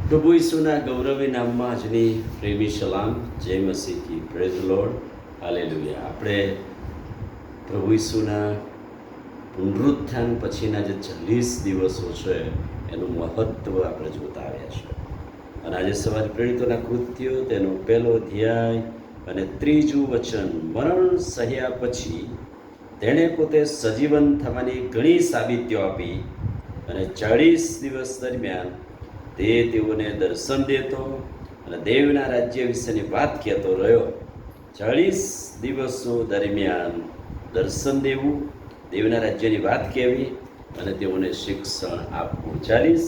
પ્રભુ ઈસુના ગૌરવી નામમાં આજની પ્રેમી સલામ, જય મસીહ કી, પ્રેઝ લોર્ડ, હાલેલુયા. આપણે પ્રભુ ઈસુના પુનરુત્થાન પછીના જે 40 દિવસો છે એનું મહત્ત્વ આપણે જોતા આવ્યા છે. અને આજે સવારે પ્રેરિતોના કૃત્યો તેનો 1 અધ્યાય અને 3 વચન, મરણ સહ્યા પછી તેણે પોતે સજીવન થવાની ઘણી સાબિતીઓ આપી અને 40 દિવસ દરમિયાન તે તેઓને દર્શન દેતો અને દેવના રાજ્ય વિશેની વાત કહેતો રહ્યો. 40 દિવસો દરમિયાન દર્શન દેવું, દેવના રાજ્યની વાત કહેવી અને તેઓને શિક્ષણ આપવું. 40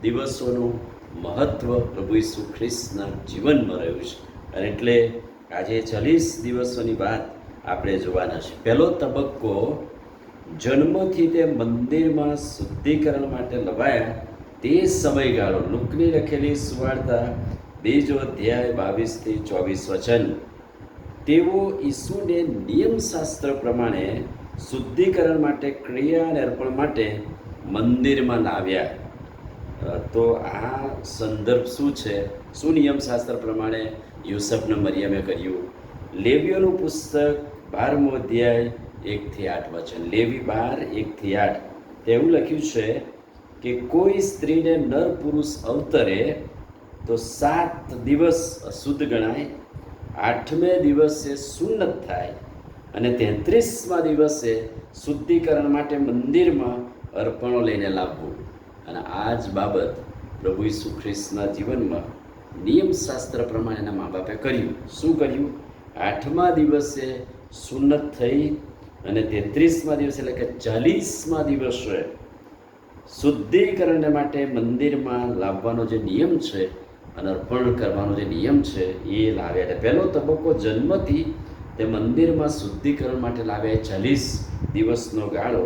દિવસોનું મહત્ત્વ પ્રભુ ઈસુ ખ્રિસ્તના જીવનમાં રહ્યું છે. અને એટલે આજે 40 દિવસોની વાત આપણે જોવાના છે. પહેલો તબક્કો, જન્મથી તે મંદિરમાં શુદ્ધિકરણ માટે લવાયા તે સમયગાળો. લુકની લખેલી સુવાર્તા 2 અધ્યાય 22-24 વચન. તેઓ ઈસુને નિયમશાસ્ત્ર પ્રમાણે શુદ્ધિકરણ માટે, ક્રિયા અને અર્પણ માટે મંદિરમાં લાવ્યા. તો આ સંદર્ભ શું છે? શું નિયમશાસ્ત્ર પ્રમાણે યુસુફને મરિયમે કર્યું? લેવીઓનું પુસ્તક 12મો અધ્યાય 1-8 વચન. લેવી 12:1-8. તેવું લખ્યું છે કે કોઈ સ્ત્રીને નર પુરુષ અવતરે તો 7 દિવસ અશુદ્ધ ગણાય, 8મે દિવસે સુન્નત થાય અને 33મા દિવસે શુદ્ધિકરણ માટે મંદિરમાં અર્પણો લઈને લાવવું. અને આ જ બાબત પ્રભુ ઈસુ ખ્રિસ્તના જીવનમાં નિયમશાસ્ત્ર પ્રમાણે એના મા બાપે કર્યું. શું કર્યું? 8મા દિવસે સુન્નત થઈ અને 33મા દિવસે એટલે કે 40મા દિવસે શુદ્ધિકરણ માટે મંદિરમાં લાવવાનો જે નિયમ છે અને અર્પણ કરવાનો જે નિયમ છે એ લાવ્યા. એટલે પહેલો તબક્કો, જન્મથી તે મંદિરમાં શુદ્ધિકરણ માટે લાવ્યા. 40 દિવસનો ગાળો.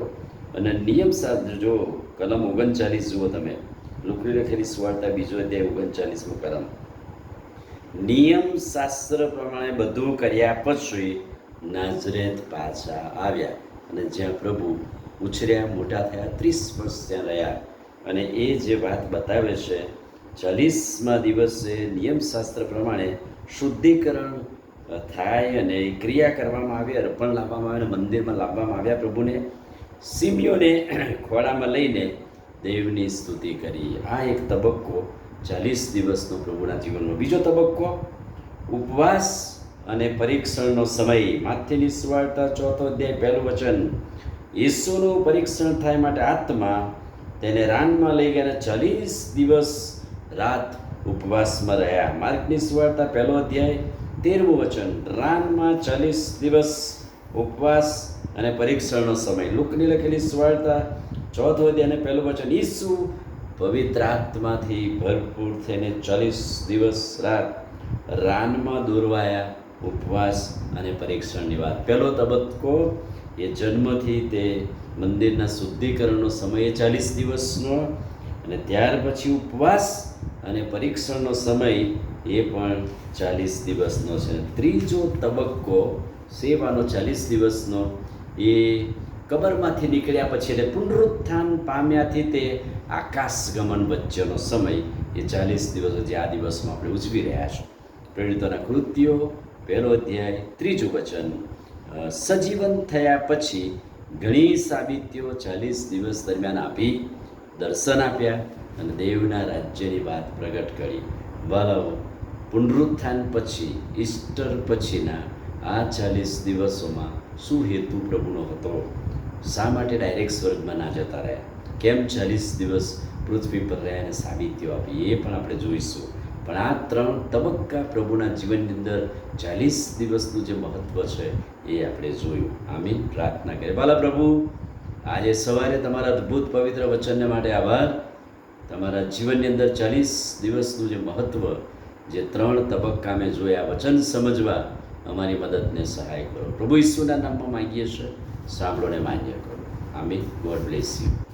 અને નિયમશાસ્ત્ર જો કલમ 39 જુઓ તમે, લુકની લખેલી સુવાર્તા 2 અધ્યાય 39મું કલમ. નિયમશાસ્ત્ર પ્રમાણે બધું કર્યા પછી નાઝરેત પાછા આવ્યા અને જ્યાં પ્રભુ ઉછર્યા, મોટા થયા, 30 વર્ષ ત્યાં રહ્યા. અને એ જે વાત બતાવે છે, 40મા દિવસે નિયમશાસ્ત્ર પ્રમાણે શુદ્ધિકરણ થાય અને ક્રિયા કરવામાં આવે, અર્પણ લાવવામાં આવે અને મંદિરમાં લાવવામાં આવ્યા. પ્રભુને સિમિયોને ખોળામાં લઈને દેવની સ્તુતિ કરી. આ એક તબક્કો 40 દિવસનો પ્રભુના જીવનનો. બીજો તબક્કો, ઉપવાસ અને પરીક્ષણનો સમય. માથેની સુવાર્તા 4 અધ્યાય 1 વચન. ઈસુનું પરીક્ષણ થાય માટે આત્મા તેને રાનમાં લઈ ગયા અને 40 દિવસ રાત ઉપવાસમાં રહ્યા. માર્કની સુવાર્તા 1 અધ્યાય 13મું વચન. રાનમાં 40 દિવસ ઉપવાસ અને પરીક્ષણનો સમય. લુકની લખેલી સુવાર્તા 4 અધ્યાય અને 1 વચન. ઈસુ પવિત્ર આત્માથી ભરપૂર થઈને 40 દિવસ રાત રાનમાં દોરવાયા. ઉપવાસ અને પરીક્ષણની વાત. પહેલો તબક્કો એ જન્મથી તે મંદિરના શુદ્ધિકરણનો સમય 40 દિવસનો, અને ત્યાર પછી ઉપવાસ અને પરીક્ષણનો સમય એ પણ 40 દિવસનો છે. ત્રીજો તબક્કો સેવાનો 40 દિવસનો, એ કબરમાંથી નીકળ્યા પછી એટલે પુનરુત્થાન પામ્યાથી તે આકાશ ગમન વચ્ચેનો સમય એ 40 દિવસો, જે આ દિવસમાં આપણે ઉજવી રહ્યા છીએ. પ્રેરિતોના કૃત્યો 1 અધ્યાય 3 વચન. સજીવન થયા પછી ઘણી સાબિતીઓ 40 દિવસ દરમિયાન આપી, દર્શન આપ્યા અને દેવના રાજ્યની વાત પ્રગટ કરી. વાલાઓ, પુનરુત્થાન પછી, ઈસ્ટર પછીના આ 40 દિવસોમાં શું હેતુ પ્રભુનો હતો? શા માટે ડાયરેક્ટ સ્વર્ગમાં ના જતા રહ્યા? કેમ 40 દિવસ પૃથ્વી પર રહ્યા અને સાબિતીઓ આપી? એ પણ આપણે જોઈશું. પણ આ 3 તબક્કા પ્રભુના જીવનની અંદર 40 દિવસનું જે મહત્ત્વ છે એ આપણે જોયું. આમીન. પ્રાર્થના કરીએ. વાલા પ્રભુ, આજે સવારે તમારા અદ્ભુત પવિત્ર વચનને માટે આભાર. તમારા જીવનની અંદર 40 દિવસનું જે મહત્ત્વ, જે 3 તબક્કા મેં જોયા, વચન સમજવા અમારી મદદને સહાય કરો. પ્રભુ ઈસુના નામમાં માંગીએ છીએ, સાંભળોને માન્ય કરો. આમીન. God bless you.